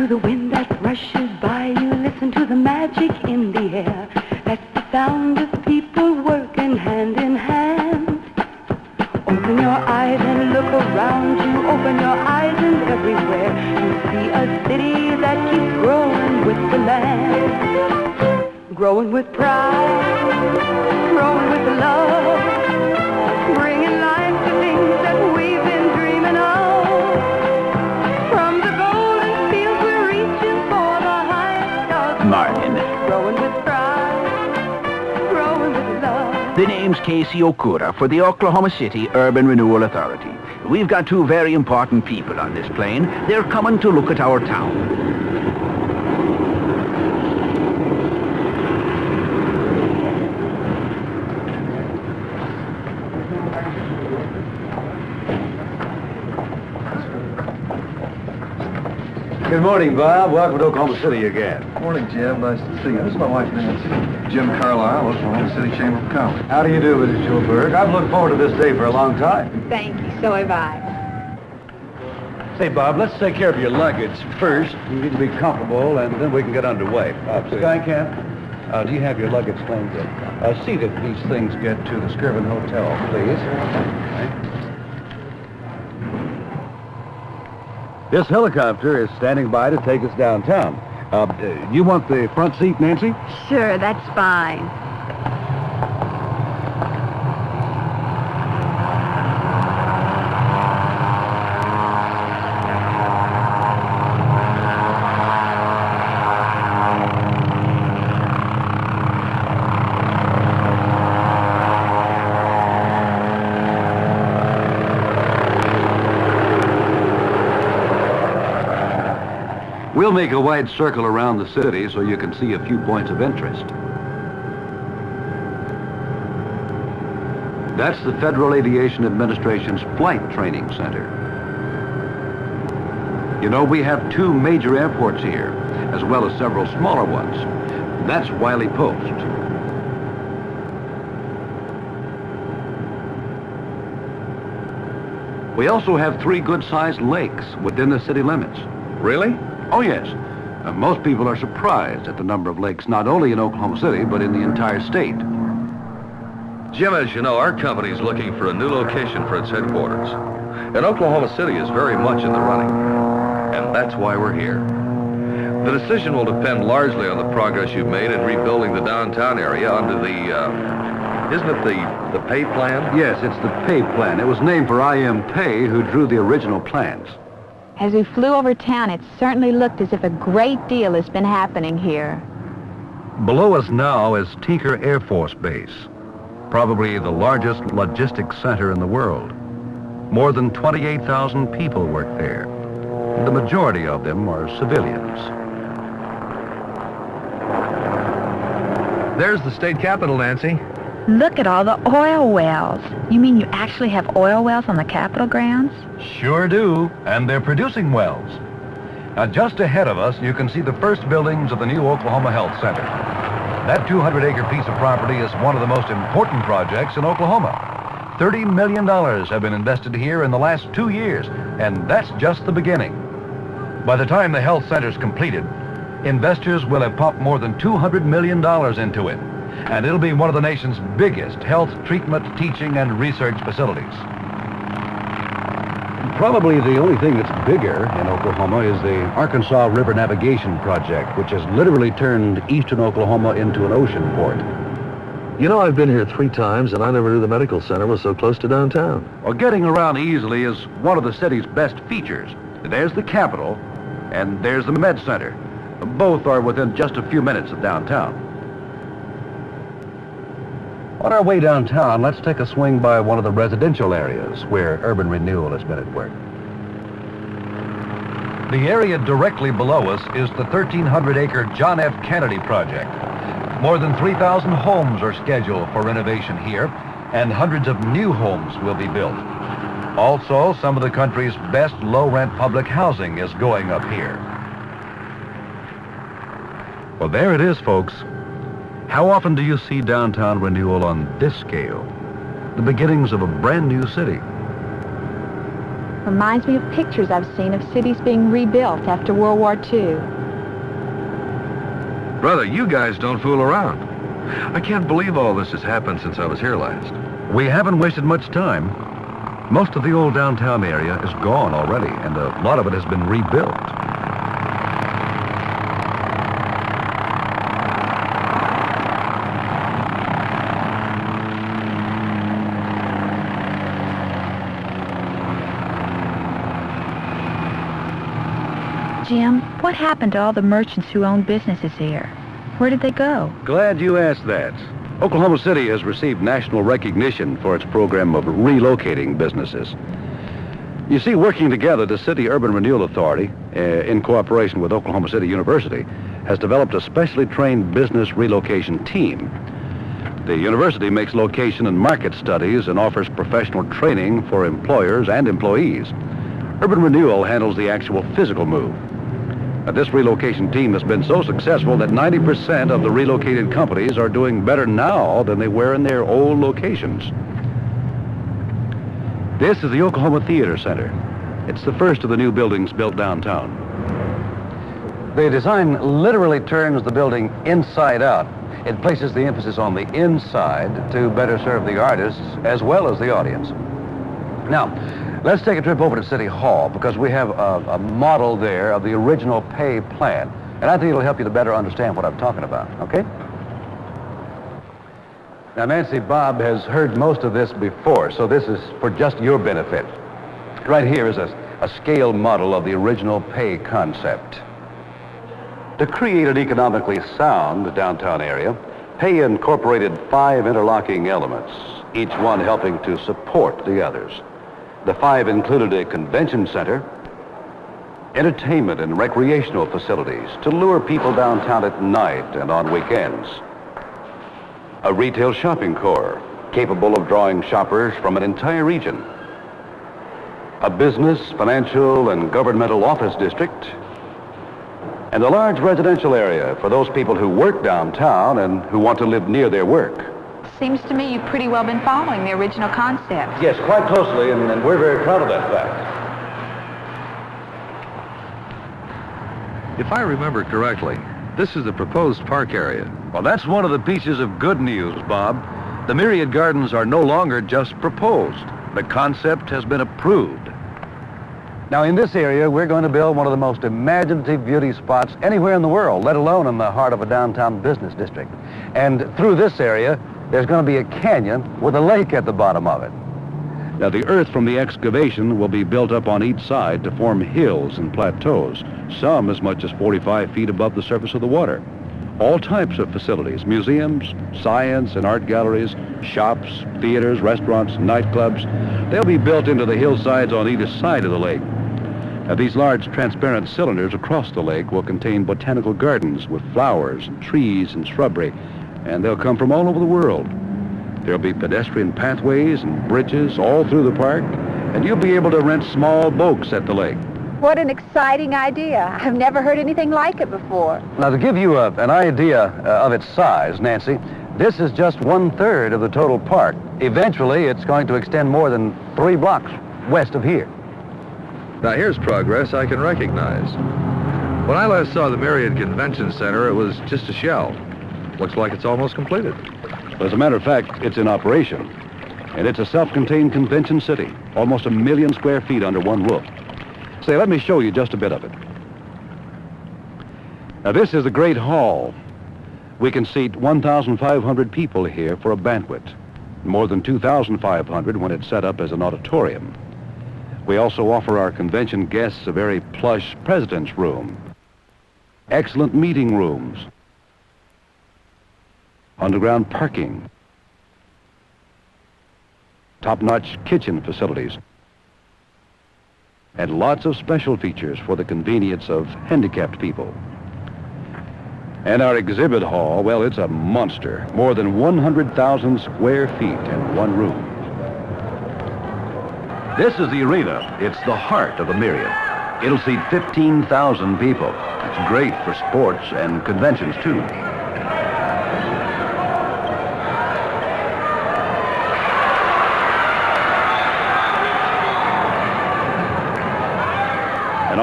to the wind that rushes by you. Listen to the magic in the air. That's the sound of people working hand in hand. Open your eyes and look around you. Open your eyes and everywhere you see a city that keeps growing with the land. Growing with pride, growing with love, bringing life to things that we've been dreaming of. From the golden fields we're reaching for the highest of Marion. Growing with pride, growing with love. The name's Casey Okura for the Oklahoma City Urban Renewal Authority. We've got two very important people on this plane. They're coming to look at our town. Good morning, Bob. Welcome to Oklahoma City again. Morning, Jim. Nice to see you. This is my wife, Nancy. Jim Carlisle, Oklahoma City Chamber of Commerce. How do you do, Mrs. Schulberg? I've looked forward to this day for a long time. Thank you. So have I. Say, Bob, let's take care of your luggage first. You need to be comfortable, and then we can get underway. Skycamp, do you have your luggage claimed in? See that these things get to the Skirvin Hotel, please. Okay. This helicopter is standing by to take us downtown. You want the front seat, Nancy? Sure, that's fine. We'll make a wide circle around the city so you can see a few points of interest. That's the Federal Aviation Administration's Flight Training Center. You know, we have two major airports here, as well as several smaller ones. That's Wiley Post. We also have 3 good-sized lakes within the city limits. Really? Oh, yes. Most people are surprised at the number of lakes, not only in Oklahoma City, but in the entire state. Jim, as you know, our company's looking for a new location for its headquarters. And Oklahoma City is very much in the running. And that's why we're here. The decision will depend largely on the progress you've made in rebuilding the downtown area under the, isn't it the pay plan? Yes, it's the pay plan. It was named for I.M. Pei, who drew the original plans. As we flew over town, it certainly looked as if a great deal has been happening here. Below us now is Tinker Air Force Base, probably the largest logistics center in the world. More than 28,000 people work there. The majority of them are civilians. There's the state capitol, Nancy. Look at all the oil wells. You mean you actually have oil wells on the Capitol grounds? Sure do, and they're producing wells. Now, just ahead of us, you can see the first buildings of the new Oklahoma Health Center. That 200-acre piece of property is one of the most important projects in Oklahoma. $30 million have been invested here in the last 2 years, and that's just the beginning. By the time the health center's completed, investors will have pumped more than $200 million into it, and it'll be one of the nation's biggest health treatment, teaching, and research facilities. Probably the only thing that's bigger in Oklahoma is the Arkansas River Navigation Project, which has literally turned eastern Oklahoma into an ocean port. You know, I've been here 3 times, and I never knew the medical center was so close to downtown. Well, getting around easily is one of the city's best features. There's the Capitol, and there's the Med Center. Both are within just a few minutes of downtown. On our way downtown, let's take a swing by one of the residential areas where urban renewal has been at work. The area directly below us is the 1,300-acre John F. Kennedy project. More than 3,000 homes are scheduled for renovation here, and hundreds of new homes will be built. Also, some of the country's best low-rent public housing is going up here. Well, there it is, folks. How often do you see downtown renewal on this scale? The beginnings of a brand new city. Reminds me of pictures I've seen of cities being rebuilt after World War II. Brother, you guys don't fool around. I can't believe all this has happened since I was here last. We haven't wasted much time. Most of the old downtown area is gone already, and a lot of it has been rebuilt. Jim, what happened to all the merchants who own businesses here? Where did they go? Glad you asked that. Oklahoma City has received national recognition for its program of relocating businesses. You see, working together, the City Urban Renewal Authority, in cooperation with Oklahoma City University, has developed a specially trained business relocation team. The university makes location and market studies and offers professional training for employers and employees. Urban Renewal handles the actual physical move. This relocation team has been so successful that 90% of the relocated companies are doing better now than they were in their old locations. This is the Oklahoma Theater Center. It's the first of the new buildings built downtown. The design literally turns the building inside out. It places the emphasis on the inside to better serve the artists as well as the audience. Now, let's take a trip over to City Hall because we have a model there of the original pay plan. And I think it'll help you to better understand what I'm talking about, okay? Now, Nancy, Bob has heard most of this before, so this is for just your benefit. Right here is a scale model of the original pay concept. To create an economically sound downtown area, pay incorporated 5 interlocking elements, each one helping to support the others. The 5 included a convention center, entertainment and recreational facilities to lure people downtown at night and on weekends, a retail shopping core capable of drawing shoppers from an entire region, a business, financial, and governmental office district, and a large residential area for those people who work downtown and who want to live near their work. Seems to me you've pretty well been following the original concept. Yes, quite closely, and we're very proud of that fact. If I remember correctly, this is the proposed park area. Well, that's one of the pieces of good news, Bob. The Myriad Gardens are no longer just proposed. The concept has been approved. Now, in this area, we're going to build one of the most imaginative beauty spots anywhere in the world, let alone in the heart of a downtown business district. And through this area, there's going to be a canyon with a lake at the bottom of it. Now, the earth from the excavation will be built up on each side to form hills and plateaus, some as much as 45 feet above the surface of the water. All types of facilities, museums, science and art galleries, shops, theaters, restaurants, nightclubs, they'll be built into the hillsides on either side of the lake. Now, these large transparent cylinders across the lake will contain botanical gardens with flowers and trees and shrubbery, and they'll come from all over the world. There'll be pedestrian pathways and bridges all through the park, and you'll be able to rent small boats at the lake. What an exciting idea. I've never heard anything like it before. Now, to give you an idea of its size, Nancy, this is just 1/3 of the total park. Eventually, it's going to extend more than 3 blocks west of here. Now, here's progress I can recognize. When I last saw the Myriad Convention Center, it was just a shell. Looks like it's almost completed. As a matter of fact, it's in operation. And it's a self-contained convention city, almost 1 million square feet under one roof. Say, let me show you just a bit of it. Now, this is the Great Hall. We can seat 1,500 people here for a banquet. More than 2,500 when it's set up as an auditorium. We also offer our convention guests a very plush president's room. Excellent meeting rooms. Underground parking. Top-notch kitchen facilities. And lots of special features for the convenience of handicapped people. And our exhibit hall, well, it's a monster. More than 100,000 square feet in one room. This is the arena. It's the heart of the Myriad. It'll seat 15,000 people. It's great for sports and conventions, too.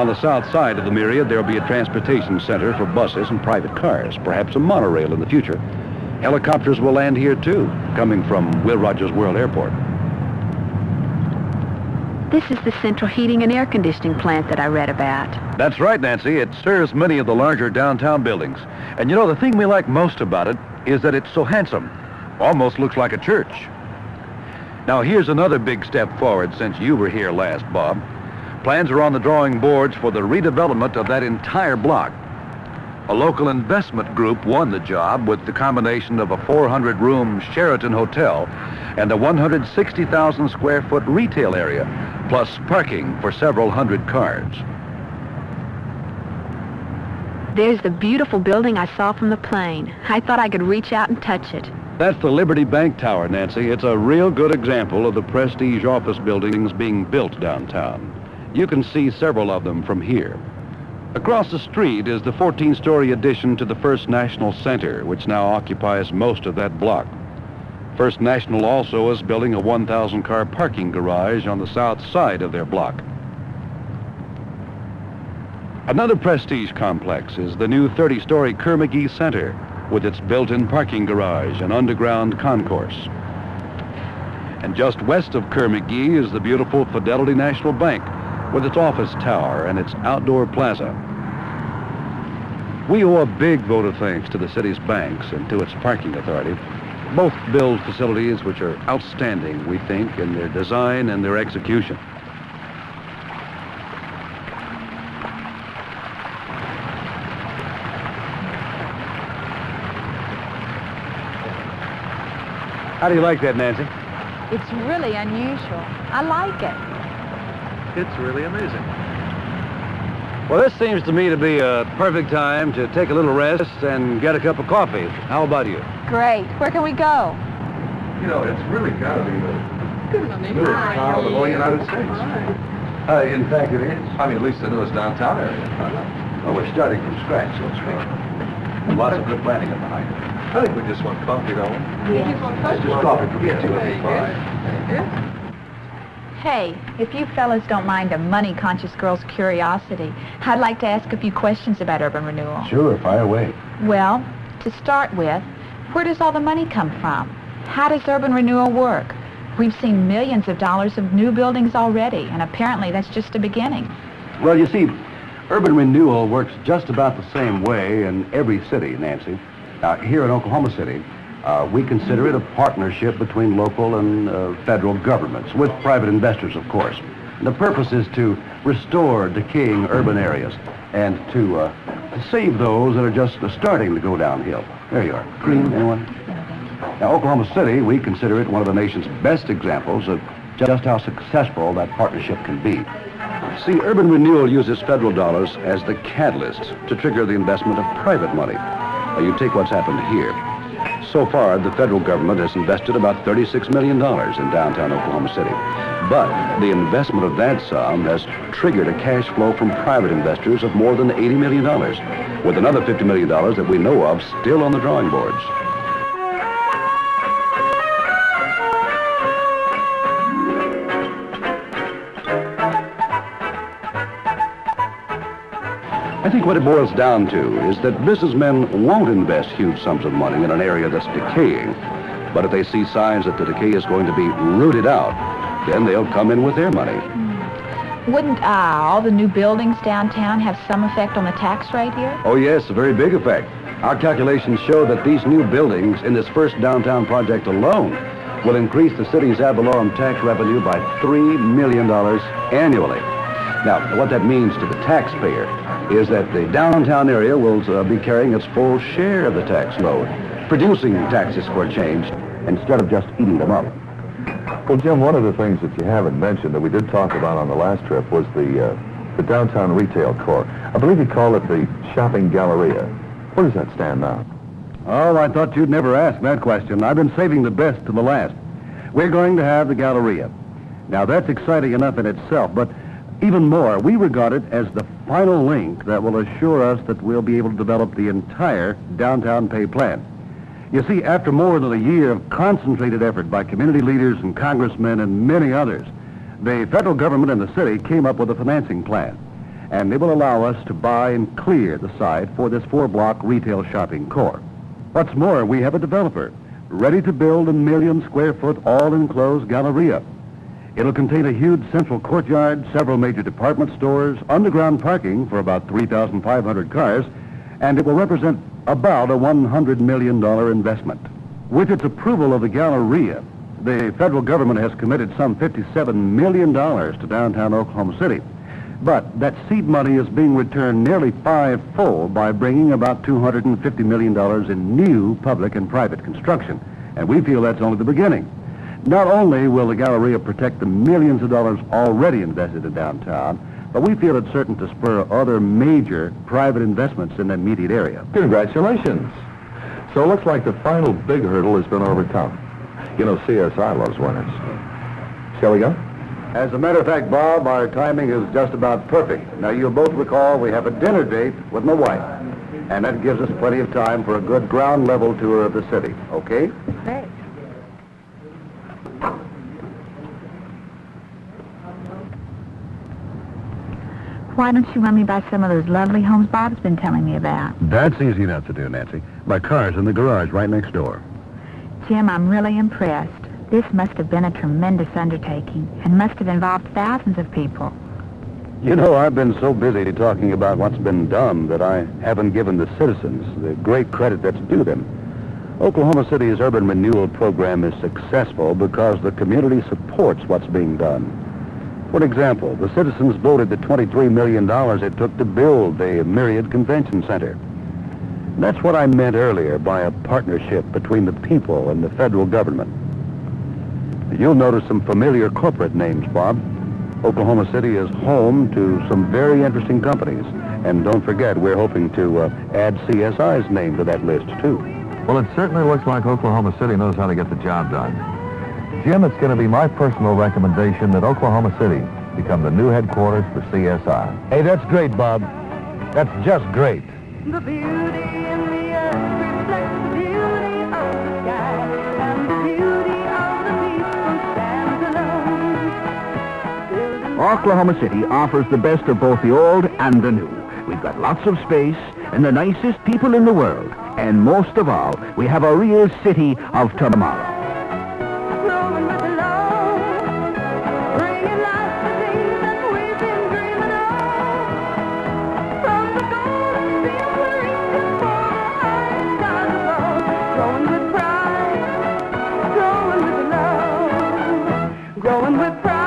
on the south side of the Myriad, there'll be a transportation center for buses and private cars, perhaps a monorail in the future. Helicopters will land here, too, coming from Will Rogers World Airport. This is the central heating and air conditioning plant that I read about. That's right, Nancy. It serves many of the larger downtown buildings. And you know, the thing we like most about it is that it's so handsome. Almost looks like a church. Now, here's another big step forward since you were here last, Bob. Plans are on the drawing boards for the redevelopment of that entire block. A local investment group won the job with the combination of a 400-room Sheraton hotel and a 160,000 square foot retail area, plus parking for several hundred cars. There's the beautiful building I saw from the plane. I thought I could reach out and touch it. That's the Liberty Bank Tower, Nancy. It's a real good example of the prestige office buildings being built downtown. You can see several of them from here. Across the street is the 14-story addition to the First National Center, which now occupies most of that block. First National also is building a 1,000-car parking garage on the south side of their block. Another prestige complex is the new 30-story Kerr McGee Center, with its built-in parking garage and underground concourse. And just west of Kerr McGee is the beautiful Fidelity National Bank, with its office tower and its outdoor plaza. We owe a big vote of thanks to the city's banks and to its parking authority. Both build facilities which are outstanding, we think, in their design and their execution. How do you like that, Nancy? It's really unusual. I like it. It's really amazing. Well, this seems to me to be a perfect time to take a little rest and get a cup of coffee. How about you? Great. Where can we go? You know, it's really got to be the newest town of the whole United States. In fact, it is. I mean, at least the newest downtown area. Well, we're starting from scratch, so it's great. Lots of good planning behind it. I think we just want coffee, don't we? Just coffee for me, too. Hey, if you fellas don't mind a money-conscious girl's curiosity, I'd like to ask a few questions about urban renewal. Sure, fire away. Well, to start with, where does all the money come from? How does urban renewal work? We've seen millions of dollars of new buildings already, and apparently that's just the beginning. Well, you see, urban renewal works just about the same way in every city, Nancy. Here in Oklahoma City, we consider it a partnership between local and federal governments, with private investors, of course. And the purpose is to restore decaying urban areas and to save those that are just starting to go downhill. There you are. Green, anyone? Now, Oklahoma City, we consider it one of the nation's best examples of just how successful that partnership can be. See, urban renewal uses federal dollars as the catalyst to trigger the investment of private money. You take what's happened here. So far, the federal government has invested about $36 million in downtown Oklahoma City. But the investment of that sum has triggered a cash flow from private investors of more than $80 million, with another $50 million that we know of still on the drawing boards. I think what it boils down to is that businessmen won't invest huge sums of money in an area that's decaying. But if they see signs that the decay is going to be rooted out, then they'll come in with their money. Wouldn't all the new buildings downtown have some effect on the tax rate here? Oh, yes, a very big effect. Our calculations show that these new buildings in this first downtown project alone will increase the city's ad valorem tax revenue by $3 million annually. Now, what that means to the taxpayer is that the downtown area will be carrying its full share of the tax load, producing taxes for a change instead of just eating them up. Well, Jim, one of the things that you haven't mentioned that we did talk about on the last trip was the downtown retail core. I believe you call it the shopping Galleria. Where does that stand now? Oh, I thought you'd never ask that question. I've been saving the best to the last. We're going to have the Galleria. Now, that's exciting enough in itself, but even more, we regard it as the final link that will assure us that we'll be able to develop the entire downtown pay plan. You see, after more than a year of concentrated effort by community leaders and congressmen and many others, the federal government and the city came up with a financing plan. and it will allow us to buy and clear the site for this 4-block retail shopping core. What's more, we have a developer ready to build a 1 million square foot all-enclosed Galleria. It'll contain a huge central courtyard, several major department stores, underground parking for about 3,500 cars, and it will represent about a $100 million investment. With its approval of the Galleria, the federal government has committed some $57 million to downtown Oklahoma City. But that seed money is being returned nearly five-fold by bringing about $250 million in new public and private construction. And we feel that's only the beginning. Not only will the Galleria protect the millions of dollars already invested in downtown, but we feel it's certain to spur other major private investments in the immediate area. Congratulations. So it looks like the final big hurdle has been overcome. You know, CSI loves winners. Shall we go? As a matter of fact, Bob, our timing is just about perfect. Now, you'll both recall we have a dinner date with my wife, and that gives us plenty of time for a good ground-level tour of the city, okay? Great. Why don't you run me by some of those lovely homes Bob's been telling me about? That's easy enough to do, Nancy. My car's in the garage right next door. Jim, I'm really impressed. This must have been a tremendous undertaking and must have involved thousands of people. You know, I've been so busy talking about what's been done that I haven't given the citizens the great credit that's due them. Oklahoma City's urban renewal program is successful because the community supports what's being done. For example, the citizens voted the $23 million it took to build the Myriad Convention Center. That's what I meant earlier by a partnership between the people and the federal government. You'll notice some familiar corporate names, Bob. Oklahoma City is home to some very interesting companies. And don't forget, we're hoping to add CSI's name to that list, too. Well, it certainly looks like Oklahoma City knows how to get the job done. Jim, it's going to be my personal recommendation that Oklahoma City become the new headquarters for CSI. Hey, that's great, Bob. That's just great. The beauty in the earth reflects the beauty of the sky, and the beauty of the people stands alone. Oklahoma City offers the best of both the old and the new. We've got lots of space and the nicest people in the world. And most of all, we have a real city of tomorrow. Growing with love, bringing life to things that we've been dreaming of. From the golden fields we're reaching for the high skies above. Growing with pride, growing with love, growing with pride.